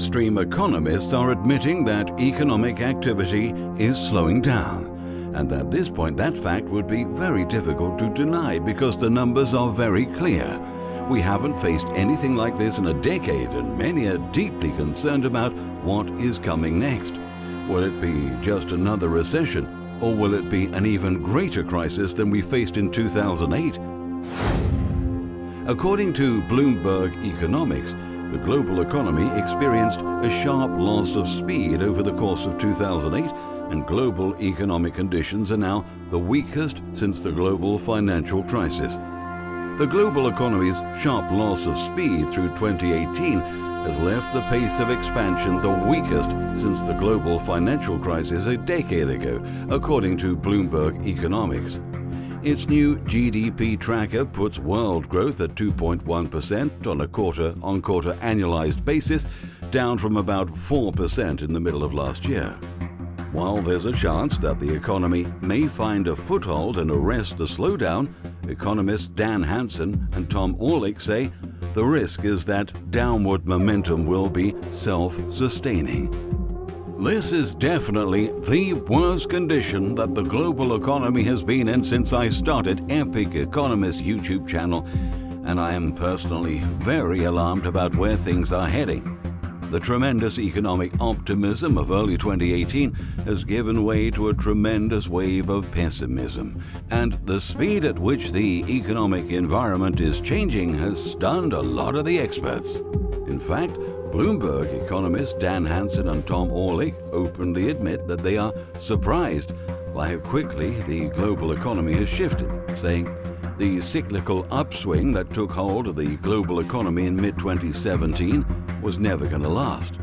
mainstream economists are admitting that economic activity is slowing down, and at this point that fact would be very difficult to deny because the numbers are very clear. We haven't faced anything like this in a decade, and many are deeply concerned about what is coming next. Will it be just another recession, or will it be an even greater crisis than we faced in 2008? According to Bloomberg Economics, the global economy experienced a sharp loss of speed over the course of 2008, and global economic conditions are now the weakest since the global financial crisis. The global economy's sharp loss of speed through 2018 has left the pace of expansion the weakest since the global financial crisis a decade ago, according to Bloomberg Economics. Its new GDP tracker puts world growth at 2.1% on a quarter-on-quarter annualized basis, down from about 4% in the middle of last year. While there's a chance that the economy may find a foothold and arrest the slowdown, economists Dan Hansen and Tom Orlik say the risk is that downward momentum will be self-sustaining. This is definitely the worst condition that the global economy has been in since I started Epic Economist YouTube channel, and I am personally very alarmed about where things are heading. The tremendous economic optimism of early 2018 has given way to a tremendous wave of pessimism, and the speed at which the economic environment is changing has stunned a lot of the experts. In fact, Bloomberg economists Dan Hansen and Tom Orlik openly admit that they are surprised by how quickly the global economy has shifted, saying the cyclical upswing that took hold of the global economy in mid-2017 was never going to last.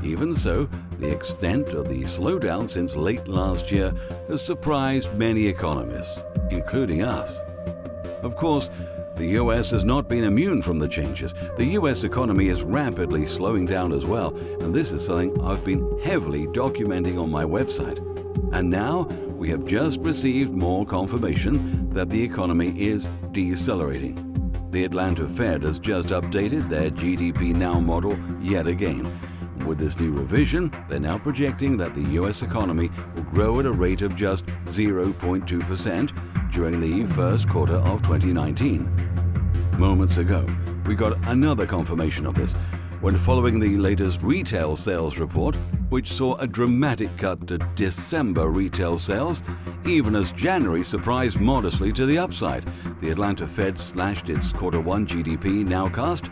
Even so, the extent of the slowdown since late last year has surprised many economists, including us. Of course, the US has not been immune from the changes. The US economy is rapidly slowing down as well, and this is something I've been heavily documenting on my website. And now we have just received more confirmation that the economy is decelerating. The Atlanta Fed has just updated their GDP Now model yet again. With this new revision, they're now projecting that the US economy will grow at a rate of just 0.2% during the first quarter of 2019. Moments ago, we got another confirmation of this when following the latest retail sales report, which saw a dramatic cut to December retail sales, even as January surprised modestly to the upside. The Atlanta Fed slashed its Q1 GDP nowcast,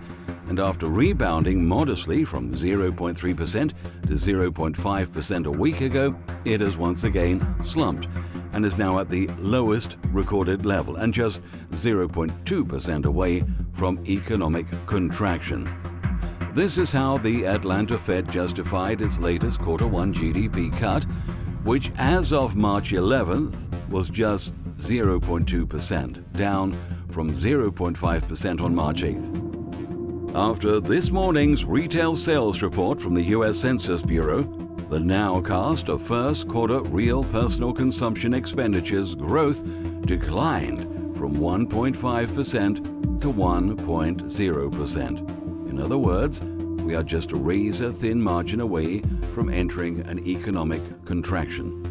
and after rebounding modestly from 0.3% to 0.5% a week ago, it has once again slumped and is now at the lowest recorded level and just 0.2% away from economic contraction. This is how the Atlanta Fed justified its latest Q1 GDP cut, which as of March 11th was just 0.2%, down from 0.5% on March 8th. After this morning's retail sales report from the U.S. Census Bureau, the nowcast of first quarter real personal consumption expenditures growth declined from 1.5% to 1.0%. In other words, we are just a razor-thin margin away from entering an economic contraction.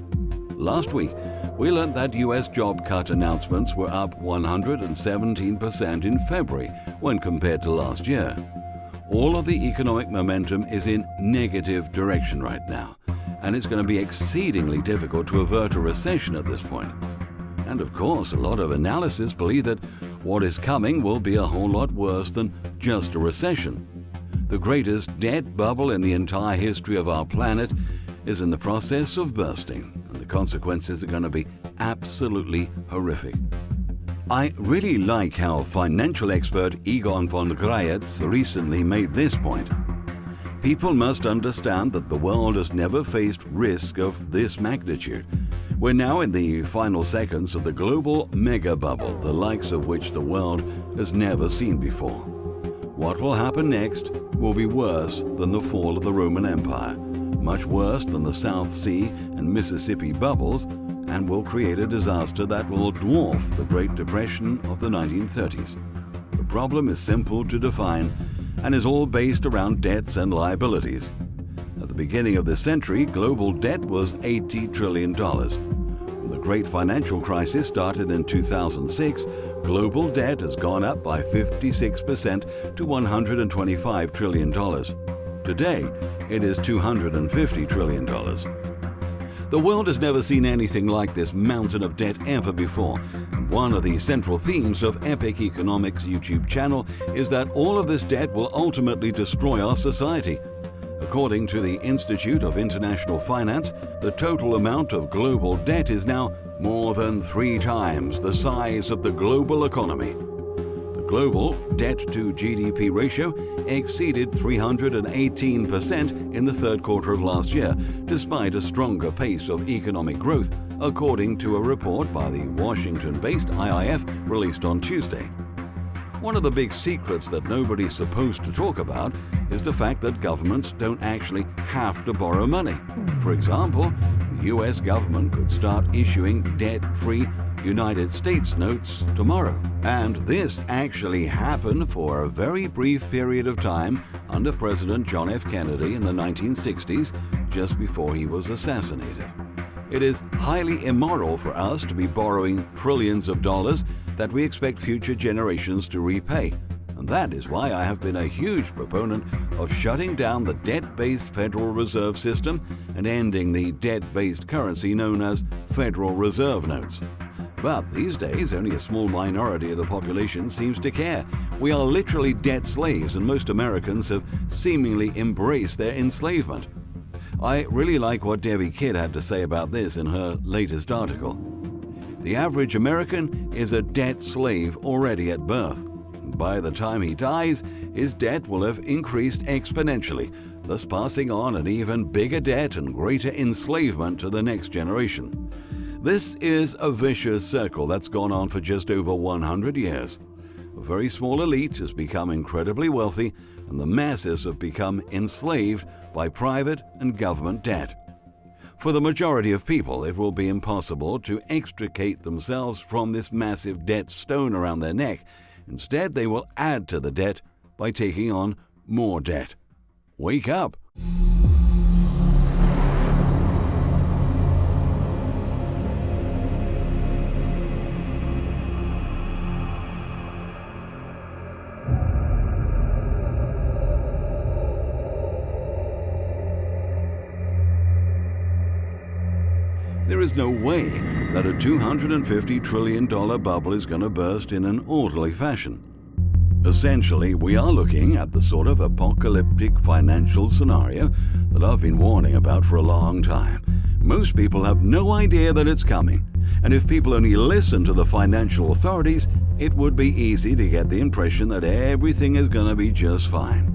Last week, we learned that U.S. job cut announcements were up 117% in February when compared to last year. All of the economic momentum is in negative direction right now, and it's going to be exceedingly difficult to avert a recession at this point. And of course, a lot of analysts believe that what is coming will be a whole lot worse than just a recession. The greatest debt bubble in the entire history of our planet is in the process of bursting, and the consequences are going to be absolutely horrific. I really like how financial expert Egon von Greyerz recently made this point. People must understand that the world has never faced risk of this magnitude. We're now in the final seconds of the global mega bubble, the likes of which the world has never seen before. What will happen next will be worse than the fall of the Roman Empire, much worse than the South Sea and Mississippi bubbles, and will create a disaster that will dwarf the Great Depression of the 1930s. The problem is simple to define, and is all based around debts and liabilities. At the beginning of this century, global debt was $80 trillion. When the great financial crisis started in 2006, global debt has gone up by 56% to $125 trillion. Today, it is $250 trillion. The world has never seen anything like this mountain of debt ever before. And one of the central themes of Epic Economics' YouTube channel is that all of this debt will ultimately destroy our society. According to the Institute of International Finance, the total amount of global debt is now more than 3 times the size of the global economy. The global debt-to-GDP ratio exceeded 318% in the third quarter of last year, despite a stronger pace of economic growth, according to a report by the Washington-based IIF released on Tuesday. One of the big secrets that nobody's supposed to talk about is the fact that governments don't actually have to borrow money. For example, the US government could start issuing debt-free United States notes tomorrow. And this actually happened for a very brief period of time under President John F. Kennedy in the 1960s, just before he was assassinated. It is highly immoral for us to be borrowing trillions of dollars that we expect future generations to repay. And that is why I have been a huge proponent of shutting down the debt-based Federal Reserve System and ending the debt-based currency known as Federal Reserve notes. But these days, only a small minority of the population seems to care. We are literally debt slaves, and most Americans have seemingly embraced their enslavement. I really like what Debbie Kidd had to say about this in her latest article. The average American is a debt slave already at birth. By the time he dies, his debt will have increased exponentially, thus passing on an even bigger debt and greater enslavement to the next generation. This is a vicious circle that's gone on for just over 100 years. A very small elite has become incredibly wealthy, and the masses have become enslaved by private and government debt. For the majority of people, it will be impossible to extricate themselves from this massive debt stone around their neck. Instead, they will add to the debt by taking on more debt. Wake up! There is no way that a $250 trillion bubble is going to burst in an orderly fashion. Essentially, we are looking at the sort of apocalyptic financial scenario that I've been warning about for a long time. Most people have no idea that it's coming, and if people only listen to the financial authorities, it would be easy to get the impression that everything is going to be just fine.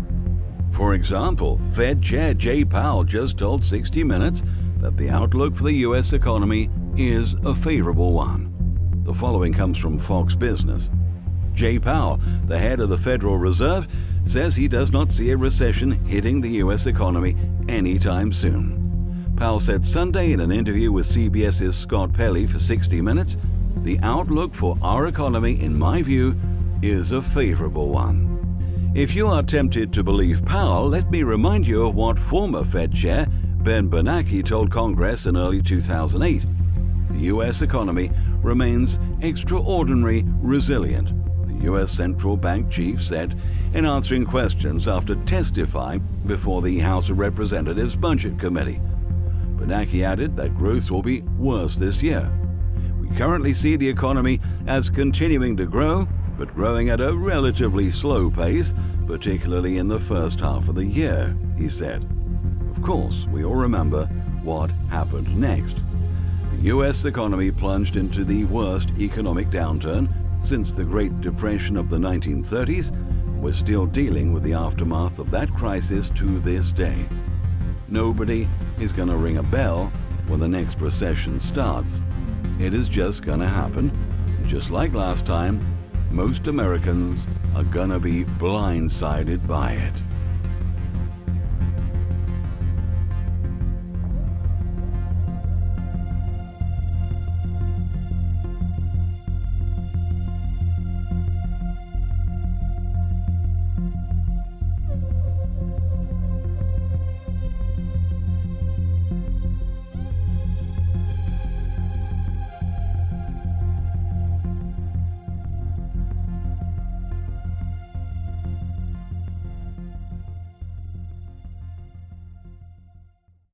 For example, Fed Chair Jay Powell just told 60 Minutes that the outlook for the U.S. economy is a favorable one. The following comes from Fox Business. Jay Powell, the head of the Federal Reserve, says he does not see a recession hitting the U.S. economy anytime soon. Powell said Sunday in an interview with CBS's Scott Pelley for 60 Minutes, "The outlook for our economy, in my view, is a favorable one." If you are tempted to believe Powell, let me remind you of what former Fed Chair Ben Bernanke told Congress in early 2008. The U.S. economy remains extraordinarily resilient, the U.S. Central Bank chief said in answering questions after testifying before the House of Representatives Budget Committee. Bernanke added that growth will be worse this year. "We currently see the economy as continuing to grow, but growing at a relatively slow pace, particularly in the first half of the year," he said. Of course, we all remember what happened next. The U.S. economy plunged into the worst economic downturn since the Great Depression of the 1930s. We're still dealing with the aftermath of that crisis to this day. Nobody is going to ring a bell when the next recession starts. It is just going to happen. Just like last time, most Americans are going to be blindsided by it.